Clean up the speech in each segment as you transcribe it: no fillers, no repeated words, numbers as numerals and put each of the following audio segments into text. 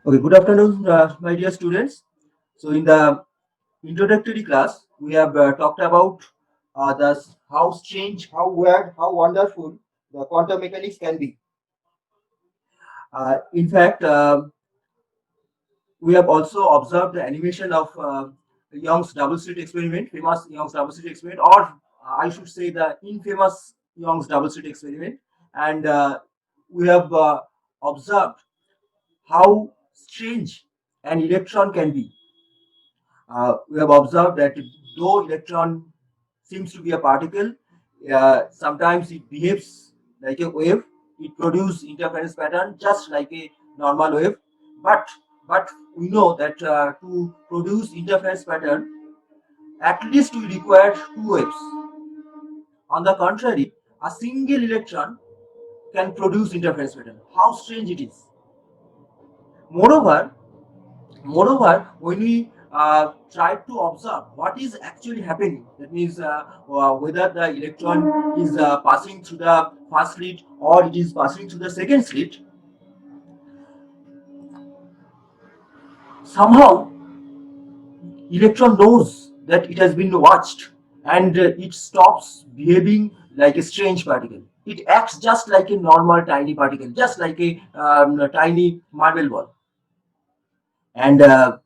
Okay, good afternoon, my dear students. So, in the introductory class, we have talked about how strange, how weird, how wonderful the quantum mechanics can be. In fact, we have also observed the animation of Young's double slit experiment, famous Young's double slit experiment, or I should say the infamous Young's double slit experiment, and we have observed how strange an electron can be. We have observed that though electron seems to be a particle, sometimes it behaves like a wave. It produces interference pattern just like a normal wave. But but we know that to produce interference pattern, at least we require two waves. On the contrary, a single electron can produce interference pattern. How strange it is! Moreover, Moreover, when we try to observe what is actually happening, that means whether the electron is passing through the first slit or it is passing through the second slit, somehow electron knows that it has been watched and it stops behaving like a strange particle. It acts just like a normal tiny particle, just like a tiny marble ball. And the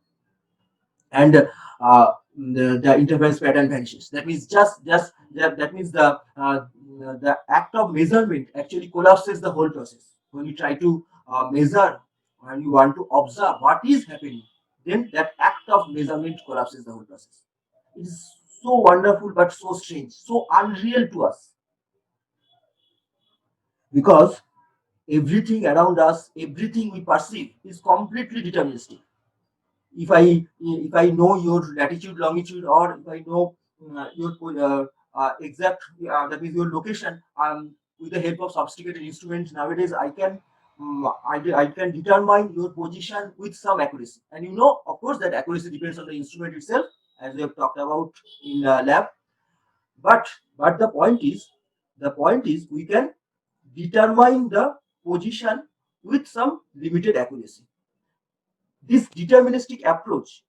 interference pattern vanishes. That means that means the act of measurement actually collapses the whole process. When you try to measure and you want to observe what is happening, then that act of measurement collapses the whole process. It is so wonderful but so strange, so unreal to us because everything around us, everything we perceive is completely deterministic. If I know your latitude, longitude, or if I know exact that means your location, with the help of sophisticated instruments nowadays, I can determine your position with some accuracy. And you know, of course, that accuracy depends on the instrument itself, as we have talked about in lab. But the point is we can determine the position with some limited accuracy. This deterministic approach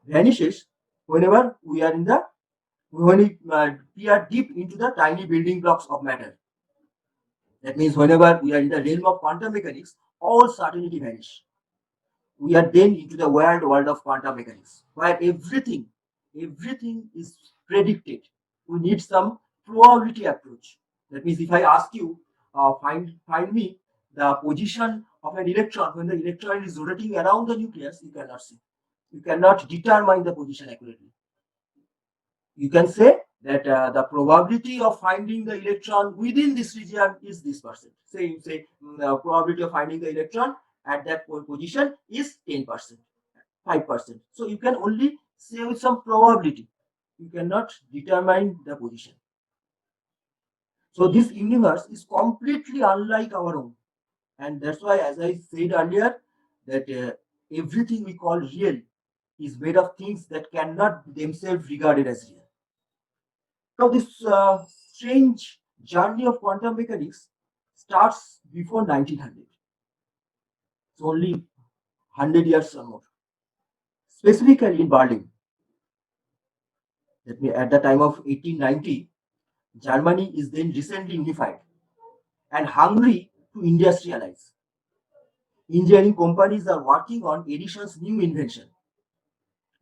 vanishes whenever we are deep into the tiny building blocks of matter. That means whenever we are in the realm of quantum mechanics, all certainty vanish. We are then into the wild world of quantum mechanics, where everything is predicted. We need some probability approach. That means if I ask you, find me the position of an electron when the electron is rotating around the nucleus, you cannot see. You cannot determine the position accurately. You can say that the probability of finding the electron within this region is this percent. Say you say probability of finding the electron at that position is 10%, 5%. So you can only say with some probability. You cannot determine the position. So this universe is completely unlike our own, and that's why, as I said earlier, that everything we call real is made of things that cannot themselves regarded as real. Now, this strange journey of quantum mechanics starts before 1900. It's only 100 years or more. Specifically in Berlin, that means at the time of 1890, Germany is then recently unified and hungry to industrialize. Engineering companies are working on Edison's new invention,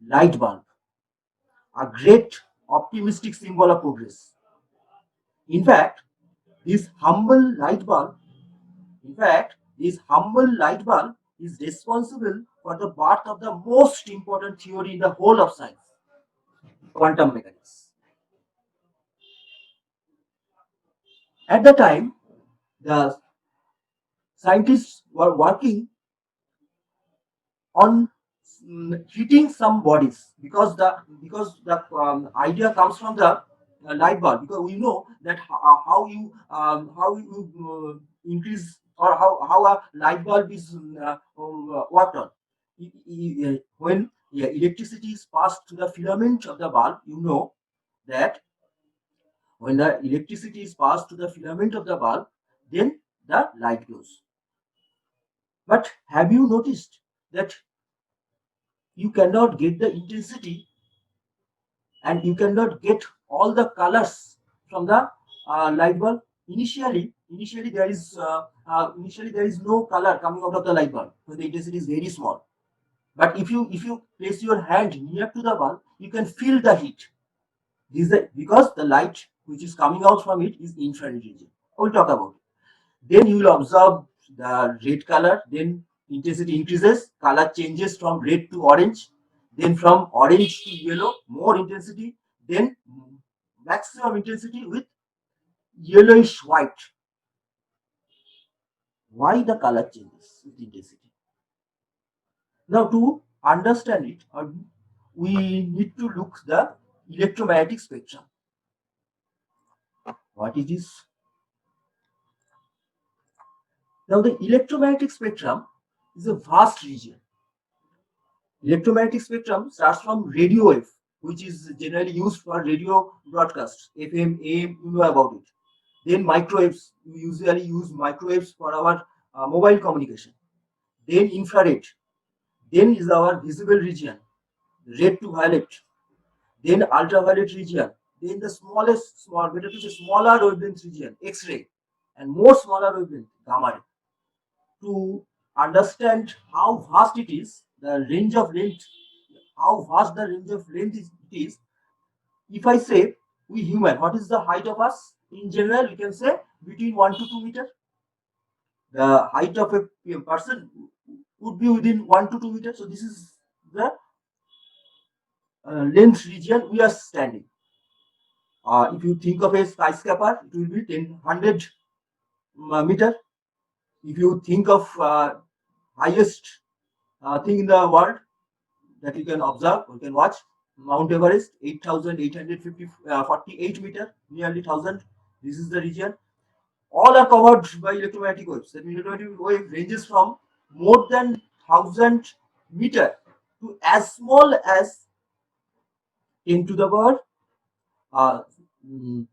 light bulb, a great optimistic symbol of progress. In fact, this humble light bulb this humble light bulb is responsible for the birth of the most important theory in the whole of science, quantum mechanics. At the time, the scientists were working on heating some bodies because the idea comes from the light bulb, because we know that how you increase, or how a light bulb is worked on. When electricity is passed to the filament of the bulb, you know that when the electricity is passed to the filament of the bulb, then the light glows. But have you noticed that you cannot get the intensity and you cannot get all the colors from the light bulb. Initially there is no color coming out of the light bulb when the intensity is very small. But if you place your hand near to the bulb, you can feel the heat. This is because the light which is coming out from it is infrared region. We'll talk about it. Then you will observe the red color, then intensity increases, color changes from red to orange, then from orange to yellow, more intensity, then maximum intensity with yellowish white. Why the color changes with intensity? Now to understand it, we need to look the electromagnetic spectrum. What it is? Now the electromagnetic spectrum is a vast region. Electromagnetic spectrum starts from radio wave, which is generally used for radio broadcasts, FM, AM, you know about it. Then microwaves, we usually use microwaves for our mobile communication. Then infrared, then is our visible region, red to violet, then ultraviolet region, then the better to say smaller wavelength region, X-ray, and more smaller wavelength, gamma ray. To understand how vast it is, the range of length, how vast the range of length it is. If I say we human, what is the height of us? In general, we can say between 1 to 2 meters. The height of a person would be within 1 to 2 meters. So this is the length region we are standing. If you think of a skyscraper, it will be 100 meter. If you think of highest thing in the world that you can observe, you can watch, Mount Everest, 8,848 meter, nearly 1,000. This is the region. All are covered by electromagnetic waves. That electromagnetic wave ranges from more than 1,000 meter to as small as 10 to the power uh, mm,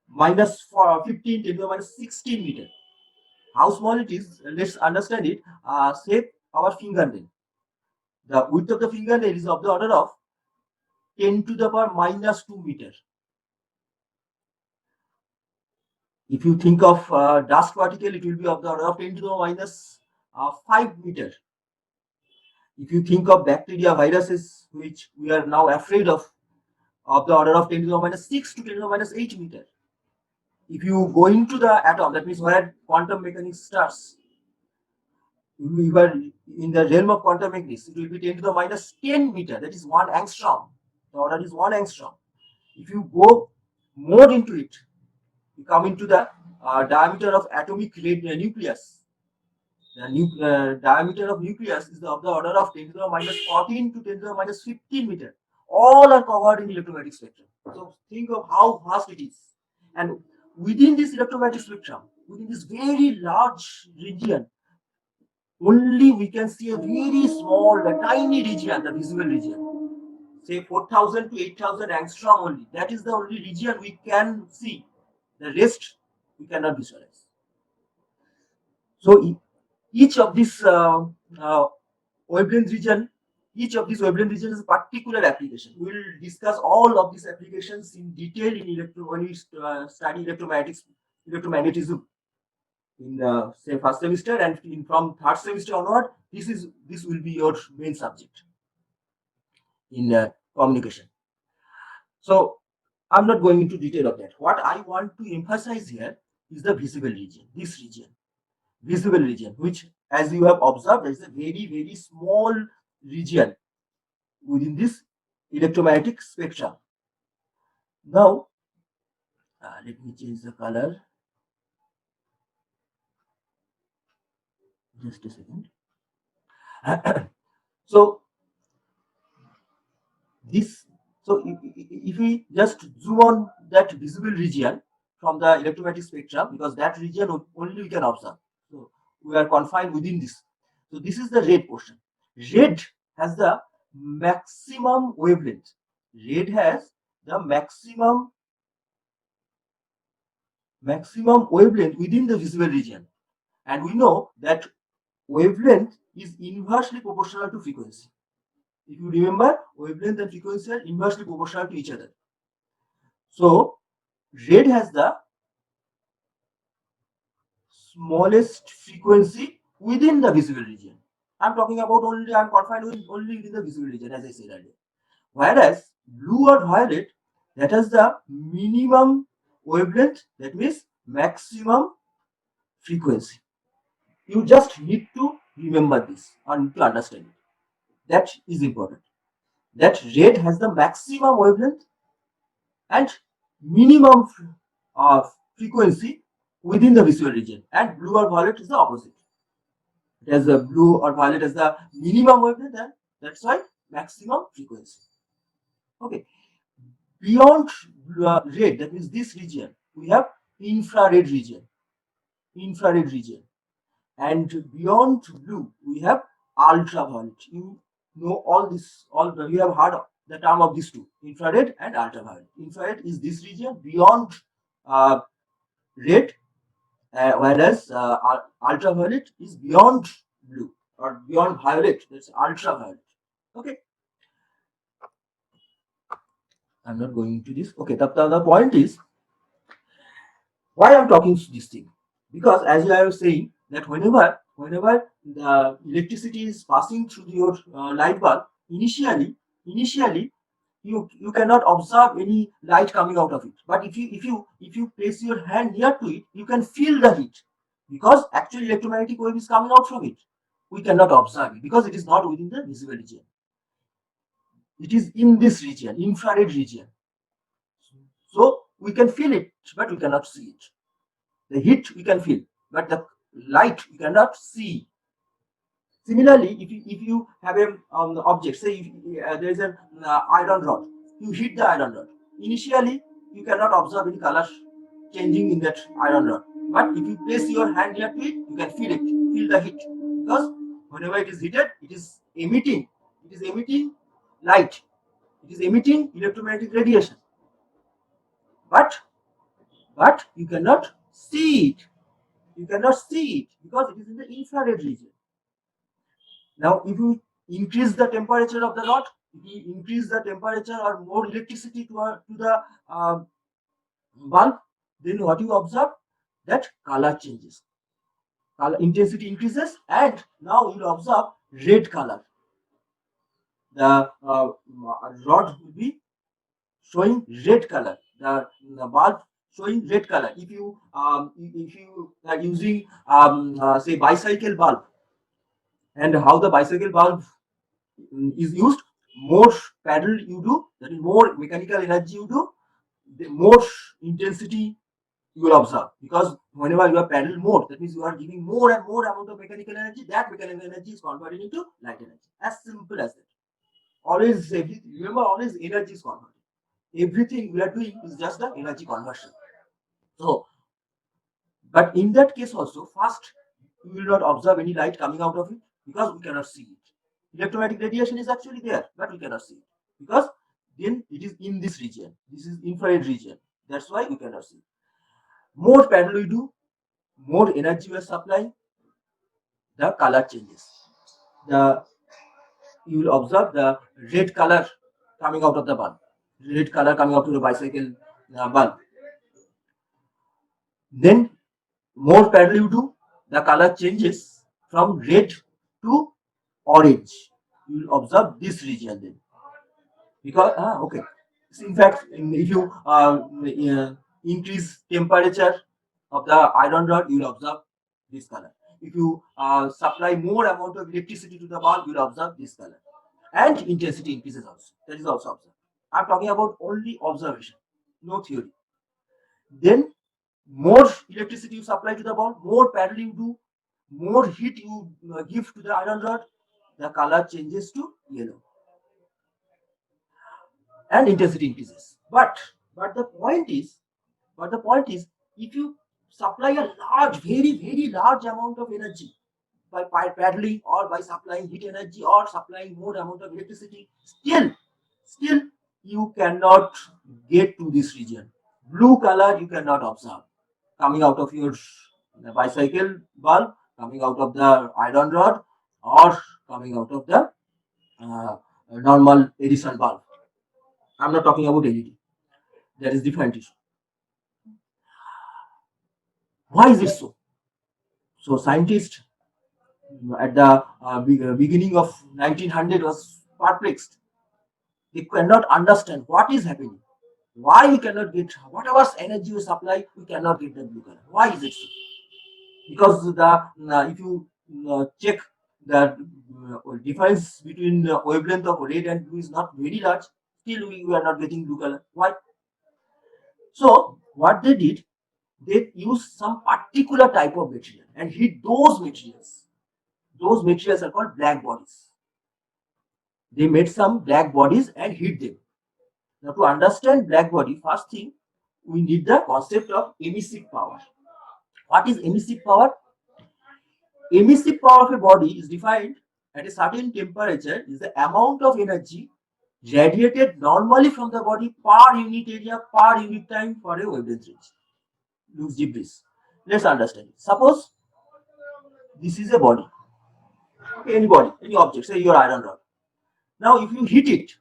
minus 15, 10 to the minus 16 meter. How small it is, let's understand it. Say our fingernail. The width of the fingernail is of the order of 10 to the power minus 2 meter. If you think of dust particle, it will be of the order of 10 to the minus 5 meter. If you think of bacteria, viruses, which we are now afraid of the order of 10 to the minus 6 to 10 to the minus 8 meter. If you go into the atom, that means where quantum mechanics starts, we were in the realm of quantum mechanics, it will be 10 to the minus 10 meter, that is 1 angstrom. The order is 1 angstrom. If you go more into it, you come into the diameter of atomic nucleus. The diameter of nucleus is of the order of 10 to the minus 14 to 10 to the minus 15 meter. All are covered in electromagnetic spectrum. So think of how vast it is. And within this electromagnetic spectrum, within this very large region, only we can see a very small, the tiny region, the visible region. Say 4,000 to 8,000 angstrom only. That is the only region we can see. The rest we cannot visualize. So each of these wavelength region, each of these wavelength regions is a particular application. We will discuss all of these applications in detail when we study electromagnetism in the say first semester, and from third semester onward, this will be your main subject in communication. So I'm not going into detail of that. What I want to emphasize here is the visible region, this region, visible region, which, as you have observed, is a very, very small region within this electromagnetic spectrum. Now, let me change the color. Just a second. So this, so if we just zoom on that visible region from the electromagnetic spectrum, because that region only we can observe. So we are confined within this. So this is the red portion. Red has the maximum wavelength. Red has the maximum wavelength within the visible region. And we know that wavelength is inversely proportional to frequency. If you remember, wavelength and frequency are inversely proportional to each other. So red has the smallest frequency within the visible region. I'm talking about only, I'm confined with only within the visible region, as I said earlier. Whereas blue or violet, that has the minimum wavelength, that means maximum frequency. You just need to remember this and to understand it. That is important. That red has the maximum wavelength and minimum frequency within the visual region, and blue or violet is the opposite. It has the blue or violet as the minimum wavelength, and that's why maximum frequency. Okay, beyond red, that means this region, we have infrared region, infrared region, and beyond blue we have ultraviolet. You know all this, all you have heard the term of these two, infrared and ultraviolet. Infrared is this region beyond uh, red, whereas ultraviolet is beyond blue or beyond violet. That's ultraviolet. Okay, I'm not going into this. Okay, the point is why I'm talking this thing, because as I was saying that whenever the electricity is passing through your light bulb, initially you cannot observe any light coming out of it, but if you place your hand near to it, you can feel the heat, because actually electromagnetic wave is coming out from it. We cannot observe it because it is not within the visible region. It is in this region, infrared region. So we can feel it, but we cannot see it. The heat we can feel, but the light we cannot see. Similarly, if you have a object, say if, there is an iron rod, you hit the iron rod. Initially, you cannot observe any color changing in that iron rod. But if you place your hand near to it, you can feel it, feel the heat. Because whenever it is heated, it is emitting light, it is emitting electromagnetic radiation. But you cannot see it. You cannot see it because it is in the infrared region. Now, if you increase the temperature of the rod, if you increase the temperature or more electricity to the bulb, then what you observe, that color changes. Color intensity increases, and now you observe red color. The rod will be showing red color. The bulb showing red color. If you are using say bicycle bulb, and how the bicycle bulb is used, more paddle you do, that is more mechanical energy you do, the more intensity you will observe, because whenever you are paddle more, that means you are giving more and more amount of mechanical energy. That mechanical energy is converted into light energy, as simple as that. Always remember, always energy is converted. Everything we are doing is just the energy conversion. So, but in that case also, first you will not observe any light coming out of it because we cannot see it. Electromagnetic radiation is actually there, but we cannot see it because then it is in this region. This is infrared region. That's why we cannot see it. More paddle we do, more energy we are supplying, the color changes. The You will observe the red color coming out of the bulb. Red color coming out of the bicycle bulb. Then more paddle you do, the color changes from red to orange. You will observe this region then, because okay. So in fact, if you increase temperature of the iron rod, you will observe this color. If you supply more amount of electricity to the bulb, you will observe this color, and intensity increases also. That is also observed. I'm talking about only observation, no theory. Then more electricity you supply to the bulb, more paddle you do, more heat you give to the iron rod, the color changes to yellow and intensity increases. But the point is, if you supply a large, very large amount of energy by paddling or by supplying heat energy or supplying more amount of electricity, still you cannot get to this region. Blue color you cannot observe coming out of your bicycle bulb, coming out of the iron rod. or coming out of the uh, normal Edison bulb. I'm not talking about LED. That is different issue. Why is it so? So scientists at the beginning of 1900 was perplexed. They cannot understand what is happening. Why we cannot get whatever energy we supply, we cannot get the blue color. Why is it so? Because the if you check the difference between the wavelength of red and blue is not very large, still we are not getting blue color. Why? So what they did, they used some particular type of material and heat those materials. Those materials are called black bodies. They made some black bodies and heat them. Now to understand black body, first thing we need the concept of emissive power. What is emissive power? Emissive power of a body is defined at a certain temperature is the amount of energy radiated normally from the body per unit area per unit time for a wavelength range. Lose deep breath. Let's understand it. Suppose this is a body, okay, any body, any object, say your iron rod. Now, if you heat it,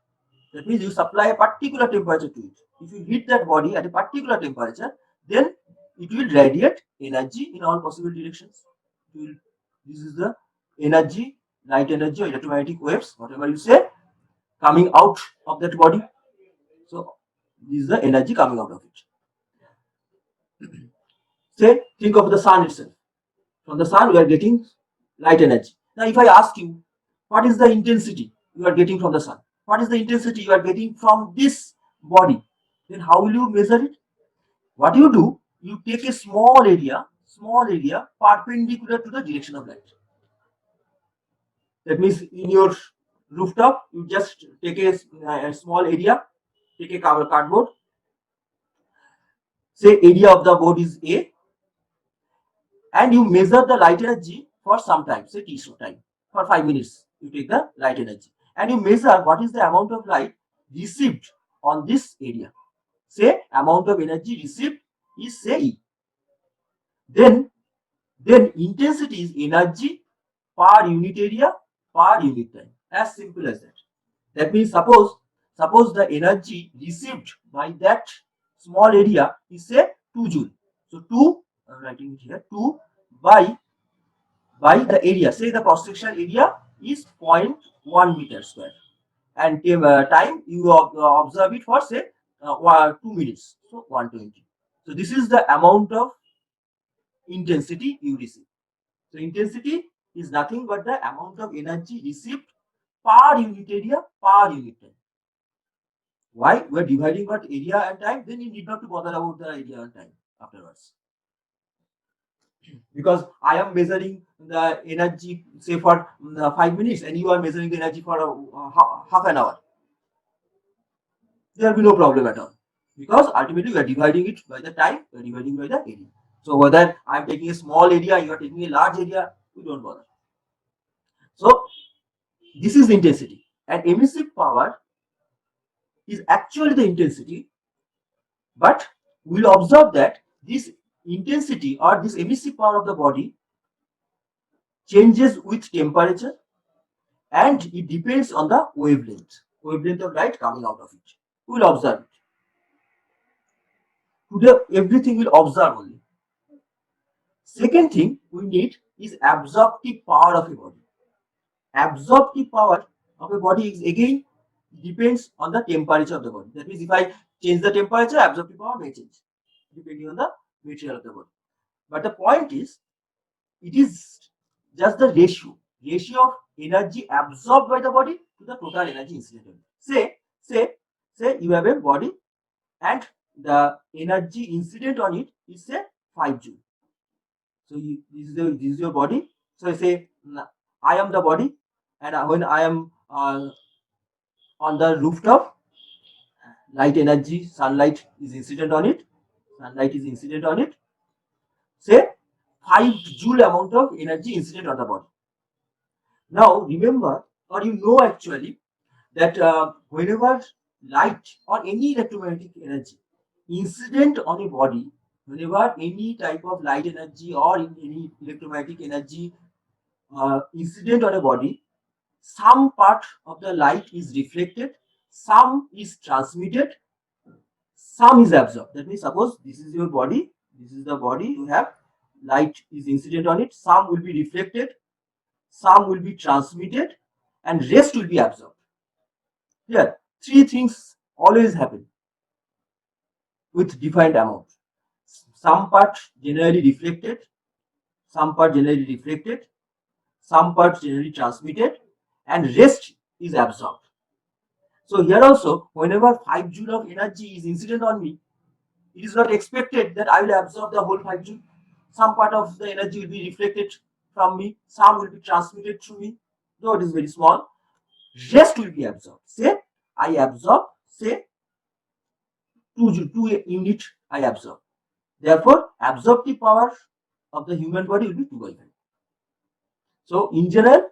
that means you supply a particular temperature to it. If you heat that body at a particular temperature, then it will radiate energy in all possible directions. This is the energy, light energy or electromagnetic waves, whatever you say, coming out of that body. So this is the energy coming out of it. Say, think of the sun itself. From the sun, we are getting light energy. Now, if I ask you, what is the intensity you are getting from the sun? What is the intensity you are getting from this body? Then how will you measure it? What you do, you take a small area perpendicular to the direction of light. That means in your rooftop, you just take a small area, take a cardboard, say area of the board is A, and you measure the light energy for some time, say t time, for 5 minutes. You take the light energy and you measure what is the amount of light received on this area. Say amount of energy received is say E. Then intensity is energy per unit area per unit time. As simple as that. That means suppose the energy received by that small area is say 2 joule. So 2, I'm writing it here, 2 by the area. Say the cross sectional area is 0.1 meter square. And time you observe it for say 2 minutes. So 120. So this is the amount of intensity you receive. So intensity is nothing but the amount of energy received per unit area per unit time. Why? We are dividing what area and time, then you need not to bother about the area and time afterwards. Because I am measuring the energy say for 5 minutes and you are measuring the energy for half an hour. There will be no problem at all. Because ultimately we are dividing it by the time, we are dividing by the area. So whether I am taking a small area, you are taking a large area, we don't bother. So this is the intensity. And emissive power is actually the intensity, but we will observe that this intensity or this emissive power of the body changes with temperature and it depends on the wavelength of light coming out of it. We will observe it. Today, everything will observe only. Second thing we need is absorptive power of a body. Absorptive power of a body is again depends on the temperature of the body. That means if I change the temperature, absorptive power may change depending on the material of the body. But the point is, it is just the ratio of energy absorbed by the body to the total energy incident. Say you have a body and the energy incident on it is say 5 joule. So this is your body. So I say I am the body, and when I am on the rooftop, light energy, sunlight is incident on it. Say 5 joule amount of energy incident on the body. Now remember, or you know actually, that whenever light or any electromagnetic energy incident on a body, whenever any type of light energy or any electromagnetic energy incident on a body, some part of the light is reflected, some is transmitted, some is absorbed. That means suppose this is your body, this is the body, you have light is incident on it, some will be reflected, some will be transmitted, and rest will be absorbed. Here, three things always happen with defined amount. Some part generally reflected, some part generally reflected, some part generally transmitted, and rest is absorbed. So here also, whenever 5 joule of energy is incident on me, it is not expected that I will absorb the whole 5 joule. Some part of the energy will be reflected from me, some will be transmitted through me, though it is very small. Rest will be absorbed. Say I absorb, say 2 unit I absorb. Therefore, absorptive power of the human body will be 2/5. So, in general,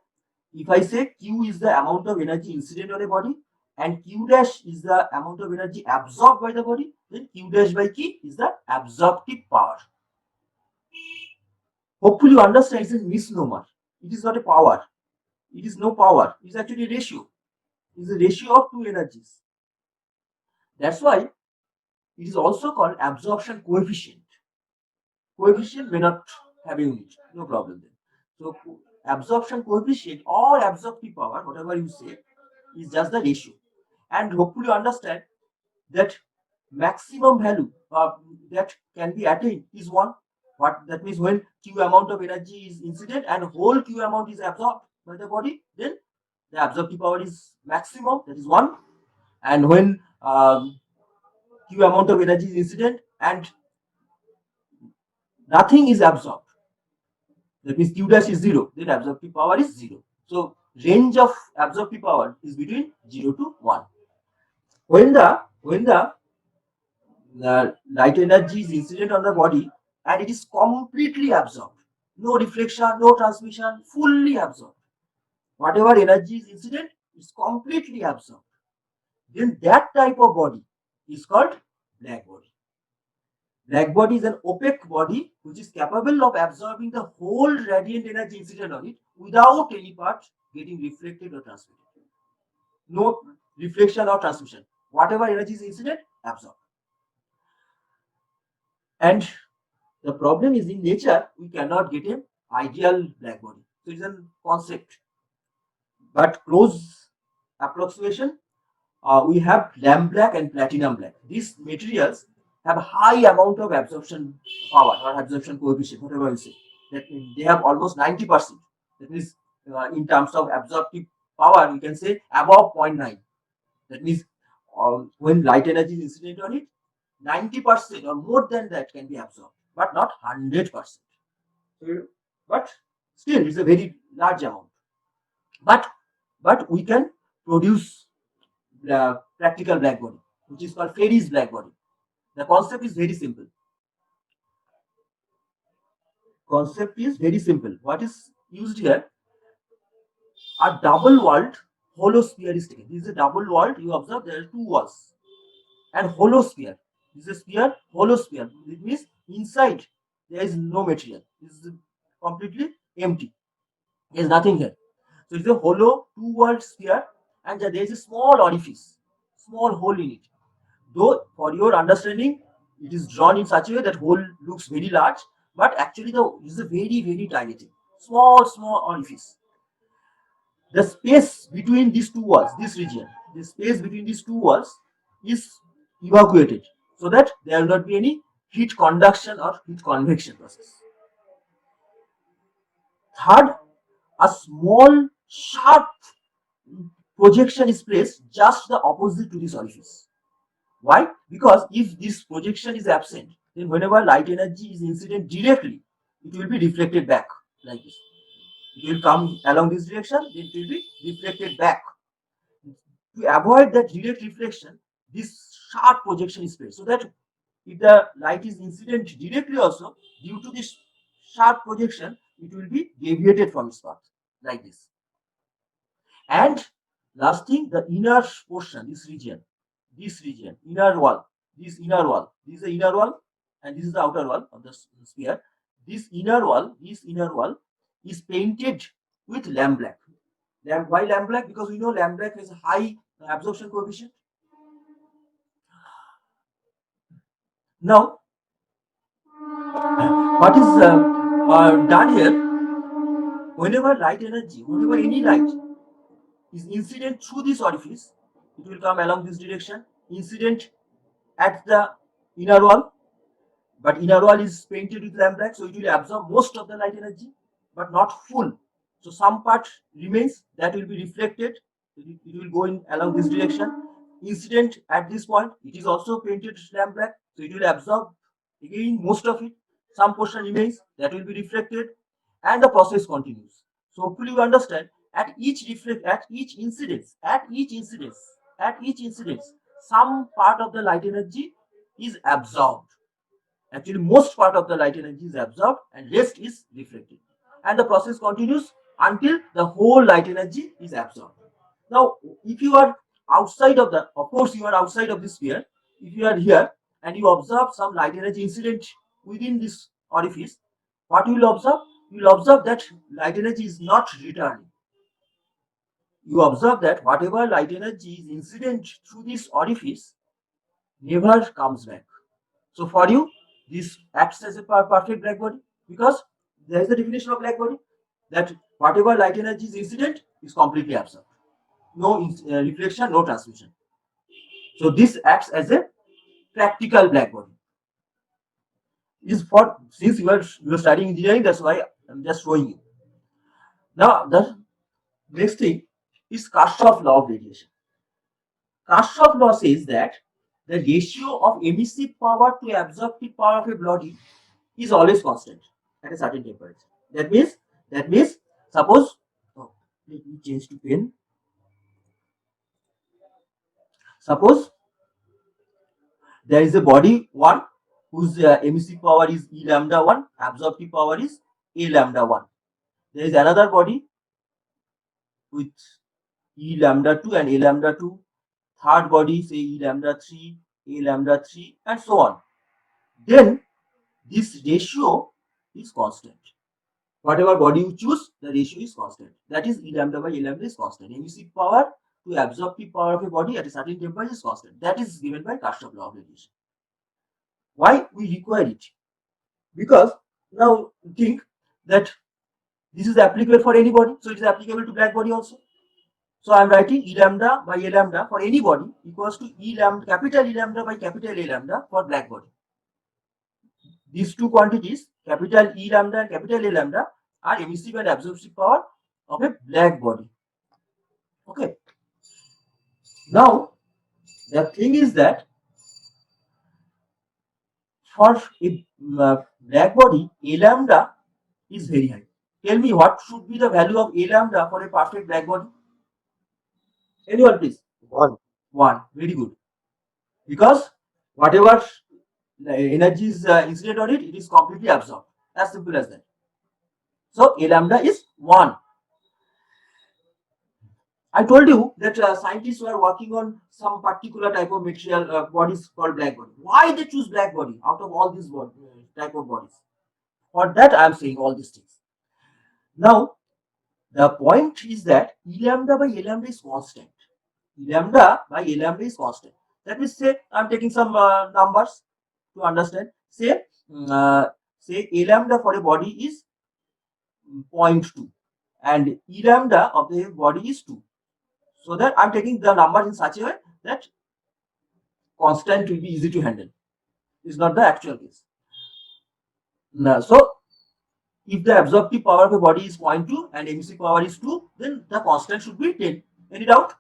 if I say Q is the amount of energy incident on a body and Q dash is the amount of energy absorbed by the body, then Q dash by Q is the absorptive power. Hopefully, you understand it's a misnomer. It is not a power. It is no power. It is actually a ratio. It is a ratio of two energies. That's why it is also called absorption coefficient. Coefficient may not have a unit, no problem then. So absorption coefficient or absorptive power, whatever you say, is just the ratio. And hopefully you understand that maximum value that can be attained is 1. What that means, when Q amount of energy is incident and whole Q amount is absorbed by the body, then the absorptive power is maximum, that is 1. And when Q amount of energy is incident and nothing is absorbed, that means Q dash is 0, then absorptive power is 0. So range of absorptive power is between 0 to 1. When the light energy is incident on the body and it is completely absorbed, no reflection, no transmission, fully absorbed. Whatever energy is incident is completely absorbed. Then that type of body is called black body. Black body is an opaque body which is capable of absorbing the whole radiant energy incident on it without any part getting reflected or transmitted. No reflection or transmission. Whatever energy is incident, absorbed. And the problem is, in nature, we cannot get an ideal black body. So it's a concept. But close approximation, we have lamp black and platinum black. These materials have a high amount of absorption power or absorption coefficient, whatever you say. That means they have almost 90%. That means in terms of absorptive power, we can say above 0.9. That means when light energy is incident on it, 90% or more than that can be absorbed, but not 100%. But still, it's a very large amount. But we can produce the practical black body, which is called Fairy's black body. The concept is very simple. What is used here? A double walled hollow sphere is taken. This is a double walled. You observe there are two walls and hollow sphere. This is a sphere, hollow sphere. It means inside there is no material. This is completely empty. There is nothing here. So it's a hollow two-walled sphere, and there is a small orifice, small hole in it. Though for your understanding, it is drawn in such a way that hole looks very large, but actually it is a very tiny thing. Small orifice. The space between these two walls, this region, the space between these two walls is evacuated so that there will not be any heat conduction or heat convection process. Third, a small sharp projection is placed just the opposite to this orifice. Why? Because if this projection is absent, then whenever light energy is incident directly, it will be reflected back like this. It will come along this direction, then it will be reflected back. To avoid that direct reflection, this sharp projection is placed so that if the light is incident directly also, due to this sharp projection, it will be deviated from its path like this. And last thing, the inner portion, this region, inner wall, this is the inner wall, and this is the outer wall of the sphere. This inner wall is painted with Lamb-Black. Why Lamb-Black? Because we know Lamb-Black has a high absorption coefficient. Now, what is done here? Whenever light energy, whenever any light is incident through this orifice, it will come along this direction, incident at the inner wall, but inner wall is painted with Lamb-Black, so it will absorb most of the light energy, but not full. So some part remains that will be reflected. It will go in along this direction. Incident at this point, it is also painted Lamb-Black, so it will absorb again most of it. Some portion remains that will be reflected, and the process continues. So hopefully you understand. At each incidence, some part of the light energy is absorbed. Actually, most part of the light energy is absorbed and rest is reflected. And the process continues until the whole light energy is absorbed. Now, if you are outside of of course, you are outside of this sphere. If you are here and you observe some light energy incident within this orifice, what you will observe? You will observe that light energy is not returning. You observe that whatever light energy is incident through this orifice never comes back. So for you, this acts as a perfect black body because there is the definition of black body that whatever light energy is incident is completely absorbed. No reflection, no transmission. So this acts as a practical black body. Is for since you are studying engineering, that's why I'm just showing you. Now the next thing is Kirchhoff law of radiation. Kirchhoff law says that the ratio of emissive power to absorptive power of a body is always constant at a certain temperature. That means suppose let me change to pen. Suppose there is a body 1 whose emissive power is E lambda 1, absorptive power is A lambda 1. There is another body with E lambda 2 and A lambda 2. Third body say E lambda 3, A lambda 3 and so on. Then this ratio is constant. Whatever body you choose, the ratio is constant. That is E lambda by A lambda is constant. Emissive power to absorptive power of a body at a certain temperature is constant. That is given by Kirchhoff law of radiation. Why we require it? Because now think that this is applicable for any body, so it is applicable to black body also. So I am writing E lambda by A lambda for any body equals to E lambda, capital E lambda by capital A lambda for black body. These two quantities, capital E lambda and capital A lambda, are emissive and absorptive power of a black body. Okay. Now, the thing is that for a black body, A lambda is very high. Tell me what should be the value of A lambda for a perfect black body? Anyone please? 1. 1. Very good. Because whatever energy is incident on it, it is completely absorbed. As simple as that. So A lambda is 1. I told you that scientists were working on some particular type of material bodies called black body. Why they choose black body out of all these type of bodies? For that I am saying all these things. Now the point is that E lambda by A lambda is constant. E lambda by A lambda is constant. That means say I am taking some numbers to understand. Say A lambda for a body is 0.2 and E lambda of the body is 2. So that I'm taking the numbers in such a way that constant will be easy to handle. It's not the actual case. Now, so if the absorptive power of a body is 0.2 and emissive power is 2, then the constant should be 10. Any doubt?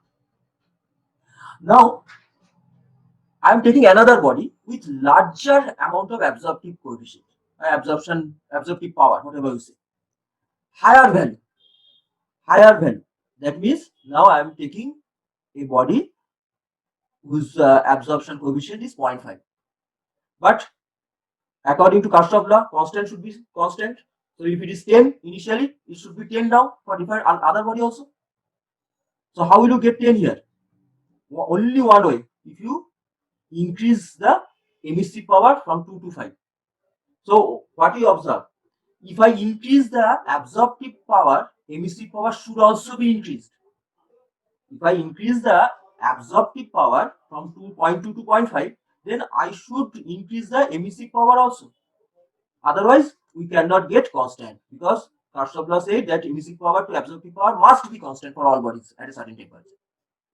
Now, I'm taking another body with larger amount of absorptive coefficient, absorptive power, whatever you say. Higher value. That means now I am taking a body whose absorption coefficient is 0.5. But according to Kirchhoff law, constant should be constant. So if it is 10 initially, it should be 10 now for different other body also. So how will you get 10 here? Only one way. If you increase the emissive power from 2 to 5. So what you observe? If I increase the absorptive power emissive power should also be increased. If I increase the absorptive power from 2.2 to 0.5, then I should increase the emissive power also. Otherwise, we cannot get constant, because Kirchhoff law said that emissive power to absorptive power must be constant for all bodies at a certain temperature.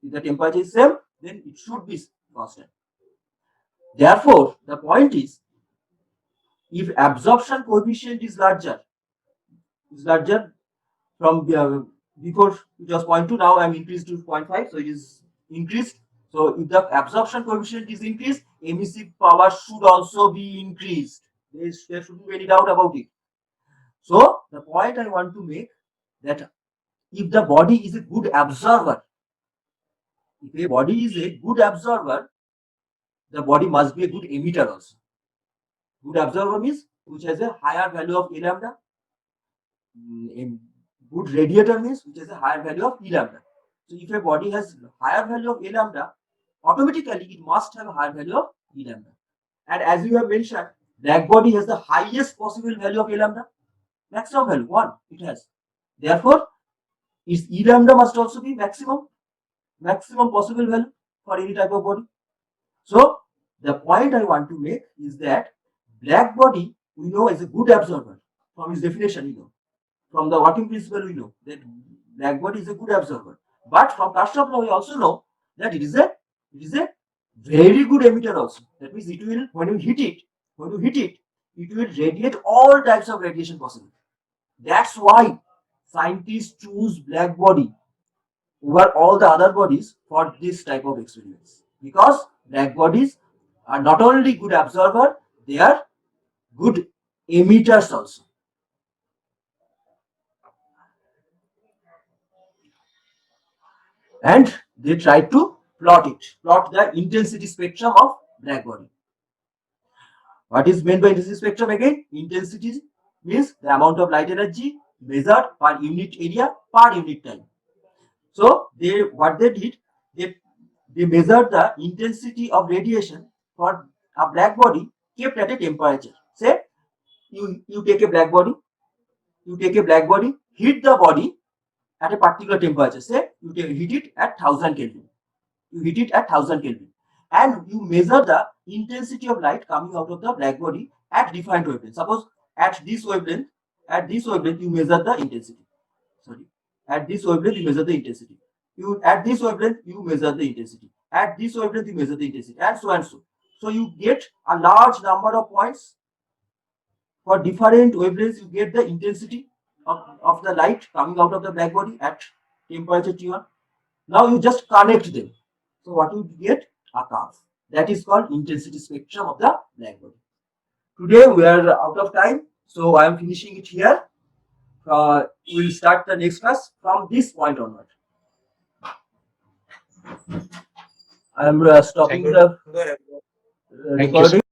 If the temperature is same, then it should be constant. Therefore, the point is, if absorption coefficient is larger from before it was 0.2, now I'm increased to 0.5, so it is increased. So if the absorption coefficient is increased, emissive power should also be increased. There shouldn't be any doubt about it. So the point I want to make, that if the body is a good absorber, the body must be a good emitter also. Good absorber means which has a higher value of A lambda. Good radiator means which has a higher value of E lambda. So if a body has higher value of A lambda, automatically it must have a higher value of E lambda. And as you have mentioned, black body has the highest possible value of A lambda. Maximum value 1 it has. Therefore, its E lambda must also be maximum possible value for any type of body. So the point I want to make is that black body we know is a good absorber. From its definition, we know. From the working principle, we know that black body is a good absorber. But from Kirchhoff law, we also know that it is a very good emitter also. That means it will, when you hit it, it will radiate all types of radiation possible. That's why scientists choose black body over all the other bodies for this type of experiments, because black bodies are not only good absorber, they are good emitters also. And they try to plot the intensity spectrum of black body. What is meant by intensity spectrum again? Intensity means the amount of light energy measured per unit area per unit time. So what they did, they measured the intensity of radiation for a black body kept at a temperature. Say you take a black body, hit the body at a particular temperature. Say you hit it at 1000 Kelvin. And you measure the intensity of light coming out of the black body at defined wavelength. Suppose at this wavelength you measure the intensity. At this wavelength you measure the intensity. At this wavelength you measure the intensity. At this wavelength you measure the intensity, and so and so. So you get a large number of points. For different wavelengths, you get the intensity of the light coming out of the black body at temperature T1. Now you just connect them. So what you get? A curve. That is called intensity spectrum of the black body. Today we are out of time, so I am finishing it here. We will start the next class from this point onward. I am stopping the recording.